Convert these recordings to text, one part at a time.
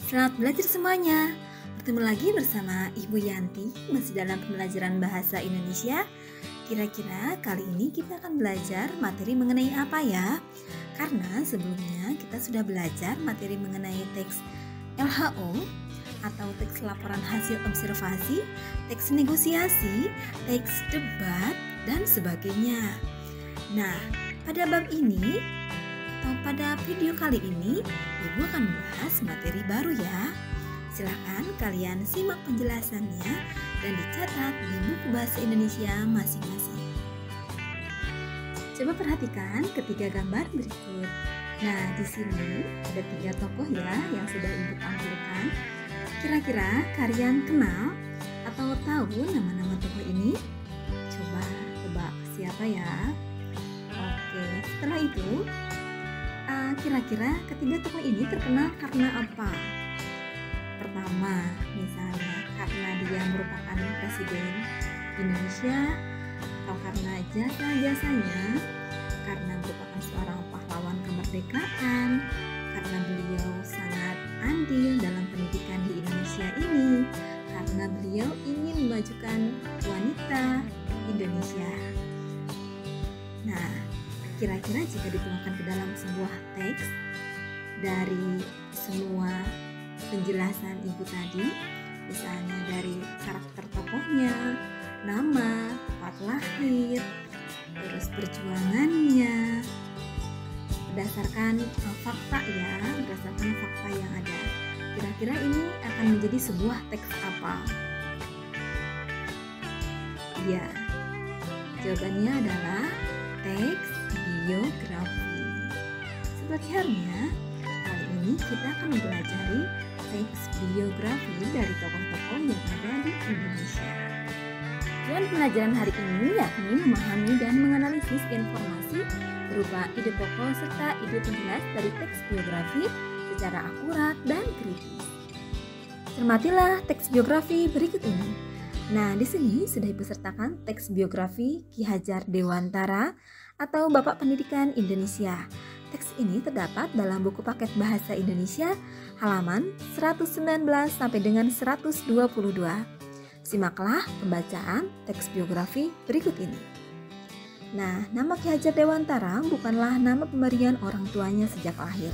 Selamat belajar semuanya. Bertemu lagi bersama Ibu Yanti, masih dalam pembelajaran bahasa Indonesia. Kira-kira kali ini kita akan belajar materi mengenai apa ya? Karena sebelumnya kita sudah belajar materi mengenai teks LHO atau teks laporan hasil observasi, teks negosiasi, teks debat, dan sebagainya. Nah, pada bab ini atau pada video kali ini, Ibu akan membahas materi baru ya. Silakan kalian simak penjelasannya dan dicatat di buku bahasa Indonesia masing-masing. Coba perhatikan ketiga gambar berikut. Nah, di sini ada 3 tokoh ya yang sudah Ibu tampilkan. Kira-kira kalian kenal atau tahu nama-nama tokoh ini? Coba tebak siapa ya? Oke, setelah itu kira-kira ketiga tokoh ini terkenal karena apa? Pertama, misalnya karena dia merupakan presiden Indonesia, atau karena jasa-jasanya, karena merupakan seorang pahlawan kemerdekaan, karena beliau sangat andil dalam pendidikan di Indonesia ini, karena beliau ingin memajukan wanita Indonesia. Nah, kira-kira jika dituangkan ke dalam sebuah teks dari semua penjelasan Ibu tadi, misalnya dari karakter tokohnya, nama, tempat lahir, terus perjuangannya, berdasarkan fakta ya, berdasarkan fakta yang ada. Kira-kira ini akan menjadi sebuah teks apa? Ya, jawabannya adalah teks biografi. Seperti halnya, kali ini kita akan mempelajari teks biografi dari tokoh-tokoh yang ada di Indonesia. Tujuan pelajaran hari ini yakni memahami dan menganalisis informasi berupa ide pokok serta ide penjelas dari teks biografi secara akurat dan kritis. Cermatilah teks biografi berikut ini. Nah, di sini sudah dipesertakan teks biografi Ki Hajar Dewantara atau Bapak Pendidikan Indonesia. Teks ini terdapat dalam buku paket bahasa Indonesia halaman 119 sampai dengan 122. Simaklah pembacaan teks biografi berikut ini. Nah, nama Ki Hajar Dewantara bukanlah nama pemberian orang tuanya sejak lahir.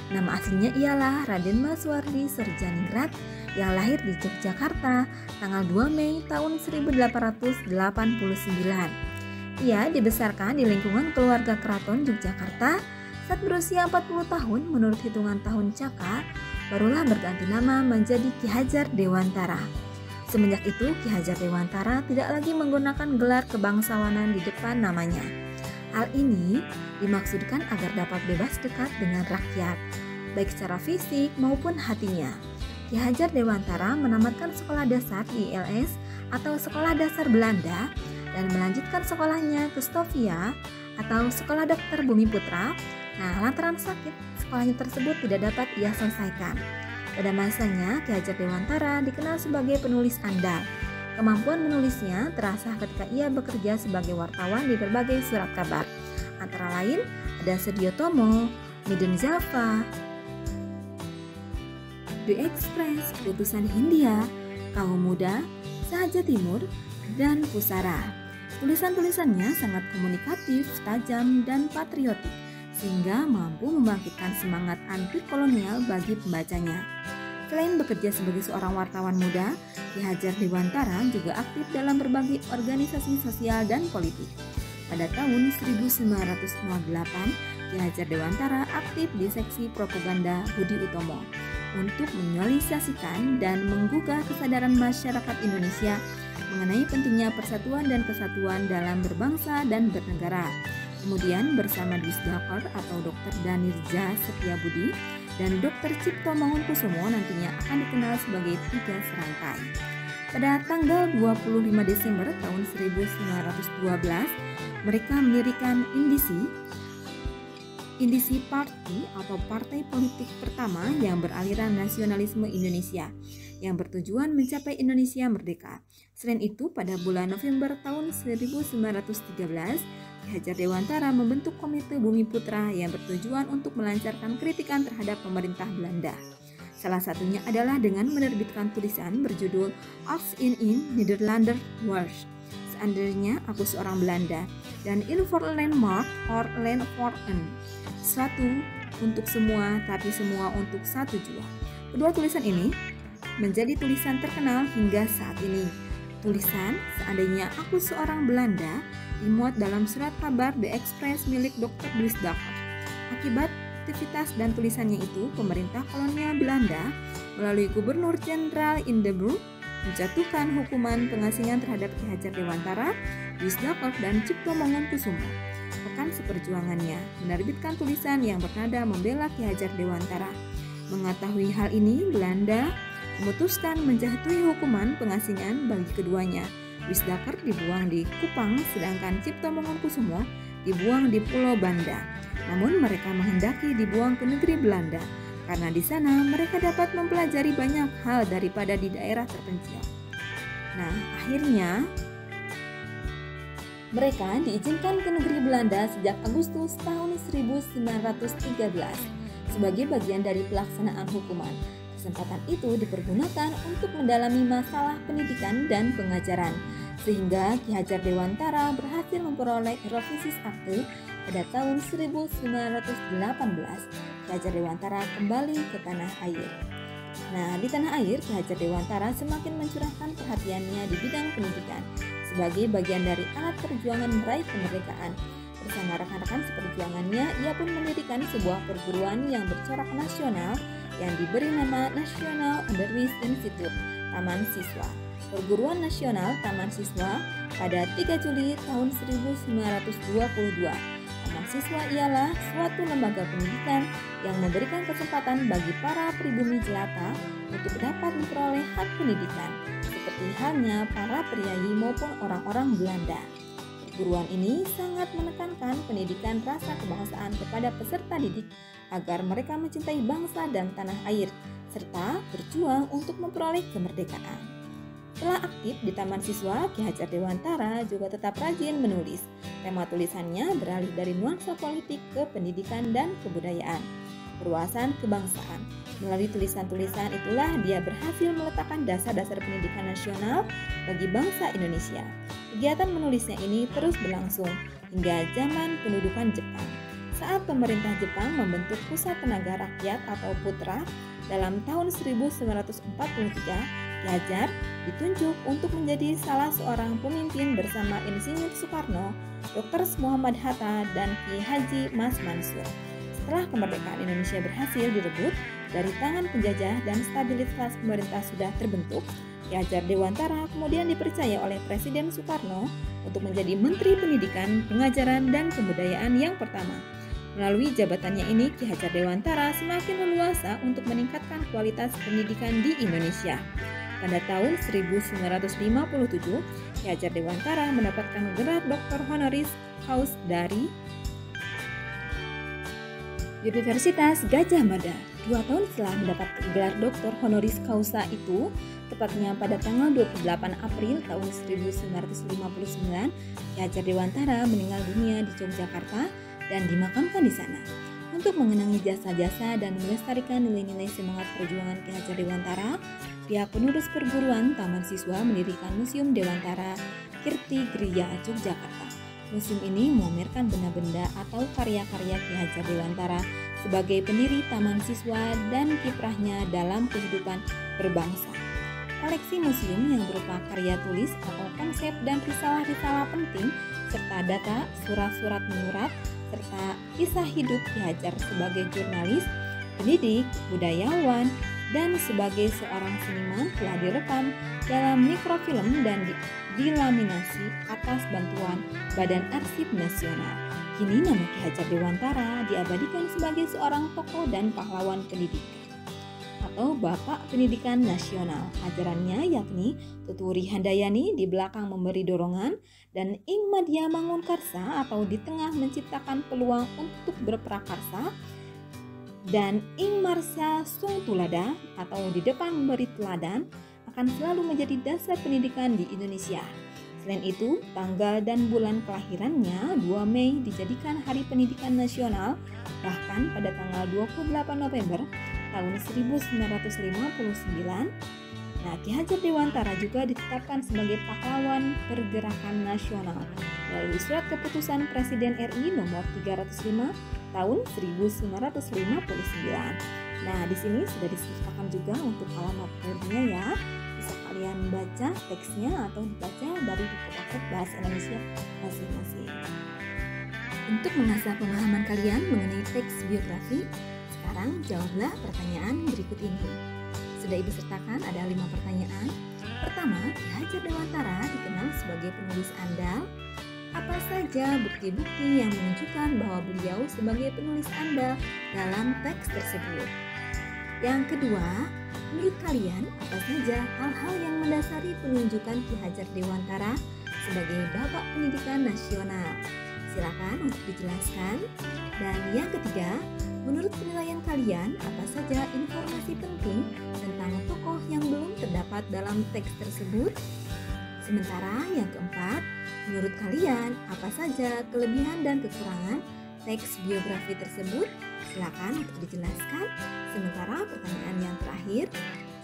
Nama aslinya ialah Raden Maswardi Surjaningrat yang lahir di Yogyakarta tanggal 2 Mei tahun 1889. Ia dibesarkan di lingkungan keluarga keraton Yogyakarta. Saat berusia 40 tahun menurut hitungan tahun Caka, barulah berganti nama menjadi Ki Hajar Dewantara. Semenjak itu Ki Hajar Dewantara tidak lagi menggunakan gelar kebangsawanan di depan namanya. Hal ini dimaksudkan agar dapat bebas dekat dengan rakyat, baik secara fisik maupun hatinya. Ki Hajar Dewantara menamatkan sekolah dasar di ILS atau Sekolah Dasar Belanda dan melanjutkan sekolahnya ke Stovia atau Sekolah Dokter Bumi Putra. Nah, lantaran sakit, sekolahnya tersebut tidak dapat ia selesaikan. Pada masanya, Ki Hajar Dewantara dikenal sebagai penulis andal. Kemampuan menulisnya terasah ketika ia bekerja sebagai wartawan di berbagai surat kabar. Antara lain, ada Sediotomo, Midun Java, The Express, Utusan Hindia, Kaum Muda, Sahaja Timur, dan Pusara. Tulisan-tulisannya sangat komunikatif, tajam, dan patriotik, sehingga mampu membangkitkan semangat anti kolonial bagi pembacanya. Selain bekerja sebagai seorang wartawan muda, Ki Hajar Dewantara juga aktif dalam berbagai organisasi sosial dan politik. Pada tahun 1908, Ki Hajar Dewantara aktif di seksi propaganda Budi Utomo untuk menyosialisasikan dan menggugah kesadaran masyarakat Indonesia mengenai pentingnya persatuan dan kesatuan dalam berbangsa dan bernegara. Kemudian bersama Dwisdakor atau Dr. Danirja Setiabudi dan Dr. Cipto Mangunkusumo nantinya akan dikenal sebagai 3 serangkai. Pada tanggal 25 Desember tahun 1912, mereka mendirikan Indisi Party atau partai politik pertama yang beraliran nasionalisme Indonesia yang bertujuan mencapai Indonesia merdeka. Selain itu, pada bulan November tahun 1913, Ki Hajar Dewantara membentuk Komite Bumi Putra yang bertujuan untuk melancarkan kritikan terhadap pemerintah Belanda. Salah satunya adalah dengan menerbitkan tulisan berjudul Als in Nederlander was, seandainya aku seorang Belanda, dan In voor Landmark or Land for een, satu untuk semua tapi semua untuk satu jua. Kedua tulisan ini menjadi tulisan terkenal hingga saat ini. Tulisan seandainya aku seorang Belanda dimuat dalam surat kabar The Express milik Dr. Louis Dacher. Akibat aktivitas dan tulisannya itu, pemerintah kolonial Belanda melalui Gubernur Jenderal Hindenburg menjatuhkan hukuman pengasingan terhadap Ki Hajar Dewantara, Louis Dacher, dan Cipto Mangunkusumo. Rekan seperjuangannya menerbitkan tulisan yang bernada membela Ki Hajar Dewantara. Mengetahui hal ini, Belanda memutuskan menjatuhi hukuman pengasingan bagi keduanya. Louis Dacher dibuang di Kupang, sedangkan Cipto Mangunkusumo dibuang di Pulau Banda. Namun mereka menghendaki dibuang ke negeri Belanda, karena di sana mereka dapat mempelajari banyak hal daripada di daerah terpencil. Nah, akhirnya mereka diizinkan ke negeri Belanda sejak Agustus tahun 1913 sebagai bagian dari pelaksanaan hukuman. Kesempatan itu dipergunakan untuk mendalami masalah pendidikan dan pengajaran, sehingga Ki Hajar Dewantara berhasil memperoleh Revisies Akte pada tahun 1918. Ki Hajar Dewantara kembali ke tanah air. Nah, di tanah air, Ki Hajar Dewantara semakin mencurahkan perhatiannya di bidang pendidikan sebagai bagian dari alat perjuangan meraih kemerdekaan. Bersama rekan-rekan seperjuangannya, ia pun mendirikan sebuah perguruan yang bercorak nasional yang diberi nama National Underwis Institute, Taman Siswa. Perguruan Nasional Taman Siswa pada 3 Juli tahun 1922. Taman Siswa ialah suatu lembaga pendidikan yang memberikan kesempatan bagi para pribumi jelata untuk dapat memperoleh hak pendidikan, seperti halnya para priayi maupun orang-orang Belanda. Perguruan ini sangat menekankan pendidikan rasa kebangsaan kepada peserta didik agar mereka mencintai bangsa dan tanah air, serta berjuang untuk memperoleh kemerdekaan. Setelah aktif di Taman Siswa, Ki Hajar Dewantara juga tetap rajin menulis. Tema tulisannya beralih dari nuansa politik ke pendidikan dan kebudayaan, berwawasan kebangsaan. Melalui tulisan-tulisan itulah dia berhasil meletakkan dasar-dasar pendidikan nasional bagi bangsa Indonesia. Kegiatan menulisnya ini terus berlangsung hingga zaman pendudukan Jepang. Saat pemerintah Jepang membentuk Pusat Tenaga Rakyat atau Putra dalam tahun 1943, Ki Hajar ditunjuk untuk menjadi salah seorang pemimpin bersama Insinyur Soekarno, Dr. Muhammad Hatta, dan Ki Haji Mas Mansur. Setelah kemerdekaan Indonesia berhasil direbut dari tangan penjajah dan stabilitas pemerintah sudah terbentuk, Ki Hajar Dewantara kemudian dipercaya oleh Presiden Soekarno untuk menjadi Menteri Pendidikan, Pengajaran, dan Kebudayaan yang pertama. Melalui jabatannya ini, Ki Hajar Dewantara semakin leluasa untuk meningkatkan kualitas pendidikan di Indonesia. Pada tahun 1957, Ki Hajar Dewantara mendapatkan gelar Dr. Honoris Causa dari Universitas Gadjah Mada. 2 tahun setelah mendapat gelar Dr. Honoris Causa itu, tepatnya pada tanggal 28 April tahun 1959, Ki Hajar Dewantara meninggal dunia di Yogyakarta dan dimakamkan di sana. Untuk mengenangi jasa-jasa dan melestarikan nilai-nilai semangat perjuangan Ki Hajar Dewantara, pihak pengurus perguruan Taman Siswa mendirikan Museum Dewantara Kirti Griya Yogyakarta. Museum ini memamerkan benda-benda atau karya-karya Ki Hajar Dewantara sebagai pendiri Taman Siswa dan kiprahnya dalam kehidupan berbangsa. Koleksi museum yang berupa karya tulis atau konsep dan risalah-risalah penting, serta data, surat-surat menyurat, serta kisah hidup Ki Hajar sebagai jurnalis, pendidik, budayawan, dan sebagai seorang seniman telah direkam dalam mikrofilm dan dilaminasi atas bantuan Badan Arsip Nasional. Kini nama Ki Hajar Dewantara diabadikan sebagai seorang tokoh dan pahlawan pendidikan atau Bapak Pendidikan Nasional. Ajarannya yakni Tuturi Handayani di belakang memberi dorongan dan Ing Madya Mangunkarsa atau di tengah menciptakan peluang untuk berprakarsa, dan Ing Marsya Sungtulada atau di depan memberi teladan akan selalu menjadi dasar pendidikan di Indonesia. Selain itu, tanggal dan bulan kelahirannya 2 Mei dijadikan Hari Pendidikan Nasional, bahkan pada tanggal 28 November tahun 1959. Nah, Ki Hajar Dewantara juga ditetapkan sebagai pahlawan pergerakan nasional melalui surat keputusan Presiden RI nomor 305 tahun 1959. Nah, di sini sudah disertakan juga untuk alamat webnya ya. Bisa kalian baca teksnya atau dibaca dari buku paket bahasa Indonesia masing-masing. Untuk mengasah pemahaman kalian mengenai teks biografi, sekarang jawablah pertanyaan berikut ini. Sudah Ibu sertakan ada 5 pertanyaan. Pertama, Ki Hajar Dewantara dikenal sebagai penulis andal. Apa saja bukti-bukti yang menunjukkan bahwa beliau sebagai penulis andal dalam teks tersebut? Yang kedua, menurut kalian apa saja hal-hal yang mendasari penunjukan Ki Hajar Dewantara sebagai bapak pendidikan nasional? Silakan untuk dijelaskan. Dan yang ketiga, menurut penilaian kalian apa saja informasi penting tentang tokoh yang belum terdapat dalam teks tersebut? Sementara yang keempat, menurut kalian apa saja kelebihan dan kekurangan teks biografi tersebut? Silakan untuk dijelaskan. Sementara pertanyaan yang terakhir,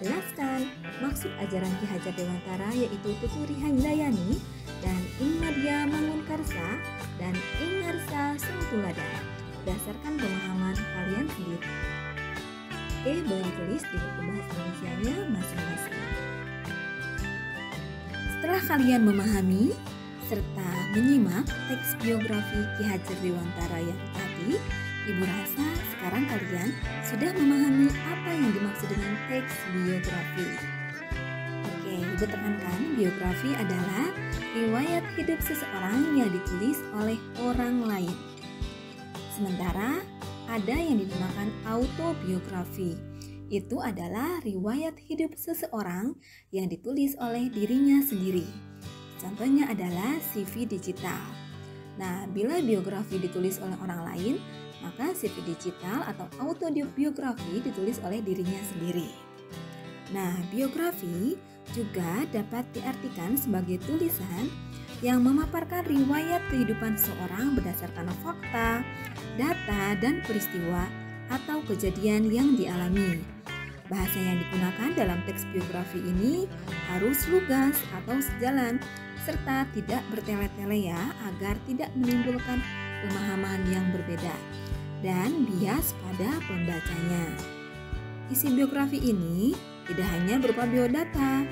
jelaskan maksud ajaran Ki Hajar Dewantara yaitu Tuturi Handayani dan Ing Madya Mangunkarsa dan Ing Ngarsa Sungtuladan berdasarkan pemahaman kalian sendiri. Oke, boleh ditulis di buku bahasa Indonesianya masing-masing. Setelah kalian memahami serta menyimak teks biografi Ki Hajar Dewantara yang tadi, Ibu rasa sekarang kalian sudah memahami apa yang dimaksud dengan teks biografi. Oke, Ibu tekankan biografi adalah riwayat hidup seseorang yang ditulis oleh orang lain. Sementara ada yang dinamakan autobiografi. Itu adalah riwayat hidup seseorang yang ditulis oleh dirinya sendiri. Contohnya adalah CV digital. Nah, bila biografi ditulis oleh orang lain, maka CV digital atau autobiografi ditulis oleh dirinya sendiri. Nah, biografi juga dapat diartikan sebagai tulisan yang memaparkan riwayat kehidupan seseorang berdasarkan fakta, data, dan peristiwa atau kejadian yang dialami. Bahasa yang digunakan dalam teks biografi ini harus lugas atau sejalan serta tidak bertele-tele ya, agar tidak menimbulkan pemahaman yang berbeda dan bias pada pembacanya. Isi biografi ini tidak hanya berupa biodata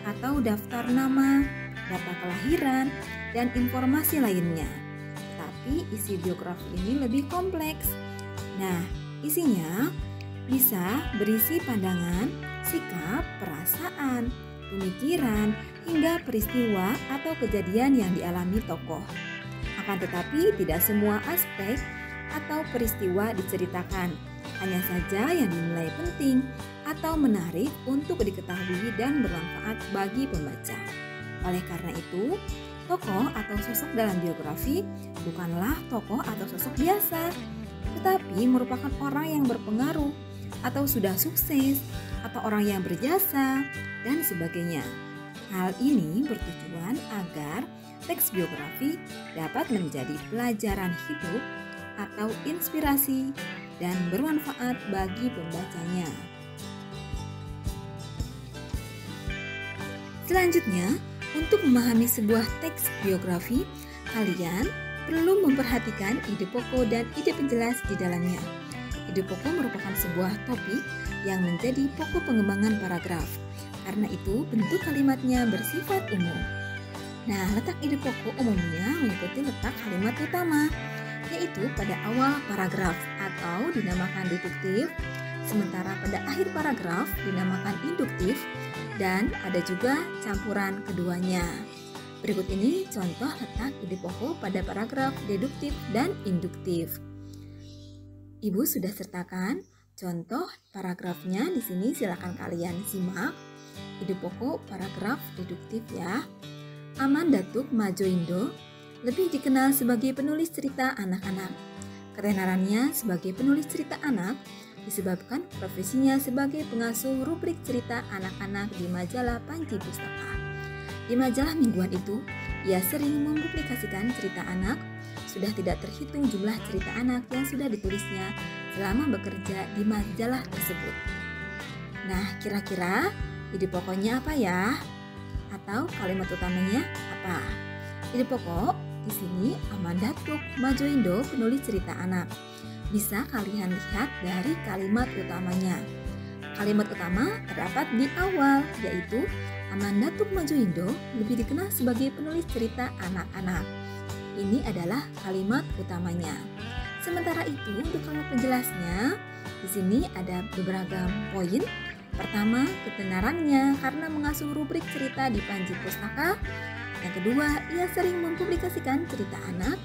atau daftar nama, data kelahiran, dan informasi lainnya. Tapi isi biografi ini lebih kompleks. Nah, isinya bisa berisi pandangan, sikap, perasaan, pemikiran, hingga peristiwa atau kejadian yang dialami tokoh. Akan tetapi tidak semua aspek atau peristiwa diceritakan, hanya saja yang dinilai penting atau menarik untuk diketahui dan bermanfaat bagi pembaca. Oleh karena itu, tokoh atau sosok dalam biografi bukanlah tokoh atau sosok biasa, tetapi merupakan orang yang berpengaruh atau sudah sukses atau orang yang berjasa dan sebagainya. Hal ini bertujuan agar teks biografi dapat menjadi pelajaran hidup atau inspirasi dan bermanfaat bagi pembacanya. Selanjutnya, untuk memahami sebuah teks biografi, kalian perlu memperhatikan ide pokok dan ide penjelas di dalamnya. Ide pokok merupakan sebuah topik yang menjadi pokok pengembangan paragraf. Karena itu, bentuk kalimatnya bersifat umum. Nah, letak ide pokok umumnya mengikuti letak kalimat utama, yaitu pada awal paragraf atau dinamakan deduktif, sementara pada akhir paragraf dinamakan induktif, dan ada juga campuran keduanya. Berikut ini contoh letak ide pokok pada paragraf deduktif dan induktif. Ibu sudah sertakan contoh paragrafnya di sini, silakan kalian simak. Ide pokok paragraf deduktif ya. Aman Datuk Majoindo lebih dikenal sebagai penulis cerita anak-anak. Ketenarannya sebagai penulis cerita anak disebabkan profesinya sebagai pengasuh rubrik cerita anak-anak di majalah Panji Pustaka. Di majalah mingguan itu, ia sering mempublikasikan cerita anak. Sudah tidak terhitung jumlah cerita anak yang sudah ditulisnya selama bekerja di majalah tersebut. Nah, kira-kira ide pokoknya apa ya? Atau kalimat utamanya apa? Ide pokok di sini Amanda Tukmajoindo, penulis cerita anak. Bisa kalian lihat dari kalimat utamanya. Kalimat utama terdapat di awal, yaitu Amanda Tukmajoindo lebih dikenal sebagai penulis cerita anak-anak. Ini adalah kalimat utamanya. Sementara itu, untuk kalimat penjelasnya, di sini ada beberapa poin. Pertama, ketenarannya karena mengasuh rubrik cerita di Panji Pustaka. Yang kedua, ia sering mempublikasikan cerita anak.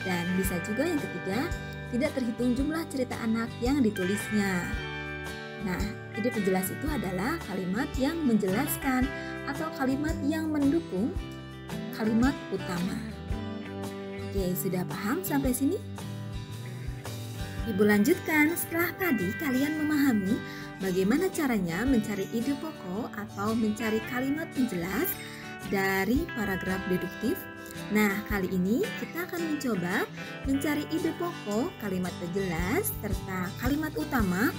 Dan bisa juga yang ketiga, tidak terhitung jumlah cerita anak yang ditulisnya. Nah, ide penjelas itu adalah kalimat yang menjelaskan atau kalimat yang mendukung kalimat utama. Oke, sudah paham sampai sini? Ibu lanjutkan, setelah tadi kalian memahami bagaimana caranya mencari ide pokok atau mencari kalimat penjelas dari paragraf deduktif. Nah, kali ini kita akan mencoba mencari ide pokok, kalimat penjelas, serta kalimat utama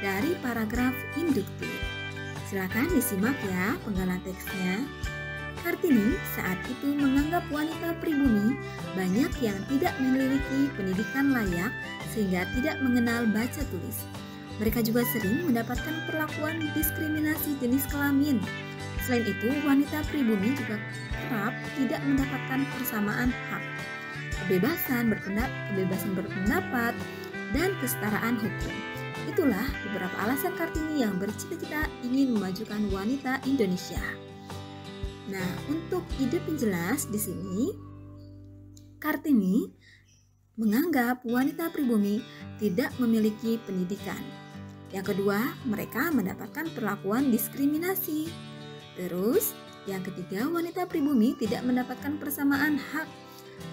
dari paragraf induktif. Silakan disimak ya penggalan teksnya. Kartini saat itu menganggap wanita pribumi banyak yang tidak memiliki pendidikan layak sehingga tidak mengenal baca tulis. Mereka juga sering mendapatkan perlakuan diskriminasi jenis kelamin. Selain itu, wanita pribumi juga kerap tidak mendapatkan persamaan hak, kebebasan berpendapat, dan kesetaraan hukum. Itulah beberapa alasan Kartini yang bercita-cita ingin memajukan wanita Indonesia. Nah, untuk ide penjelas di sini, Kartini menganggap wanita pribumi tidak memiliki pendidikan. Yang kedua, mereka mendapatkan perlakuan diskriminasi. Terus, yang ketiga, wanita pribumi tidak mendapatkan persamaan hak,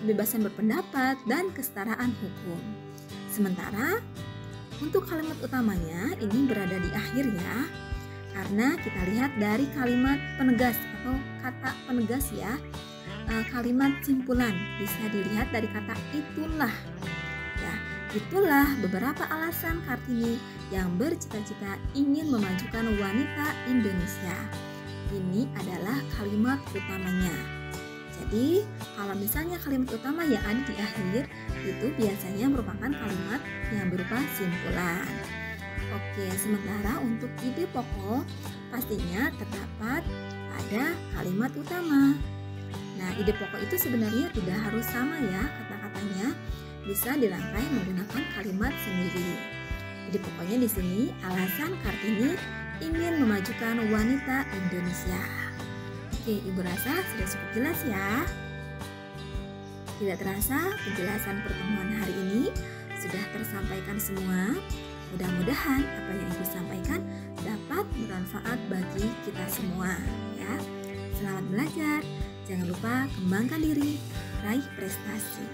kebebasan berpendapat, dan kesetaraan hukum. Sementara, untuk kalimat utamanya ini berada di akhir ya, karena kita lihat dari kalimat penegas atau kata penegas ya, kalimat simpulan bisa dilihat dari kata itulah. Ya, itulah beberapa alasan Kartini yang bercita-cita ingin memajukan wanita Indonesia. Ini adalah kalimat utamanya. Jadi, kalau misalnya kalimat utama yang ada di akhir itu biasanya merupakan kalimat yang berupa simpulan. Oke, sementara untuk ide pokok pastinya terdapat pada kalimat utama. Nah, ide pokok itu sebenarnya tidak harus sama ya kata-katanya, bisa dirangkai menggunakan kalimat sendiri. Ide pokoknya di sini alasan Kartini ingin memajukan wanita Indonesia. Oke, Ibu rasa sudah cukup jelas ya. Tidak terasa penjelasan pertemuan hari ini sudah tersampaikan semua. Mudah-mudahan apa yang Ibu sampaikan dapat bermanfaat bagi kita semua ya. Selamat belajar. Jangan lupa kembangkan diri, raih prestasi.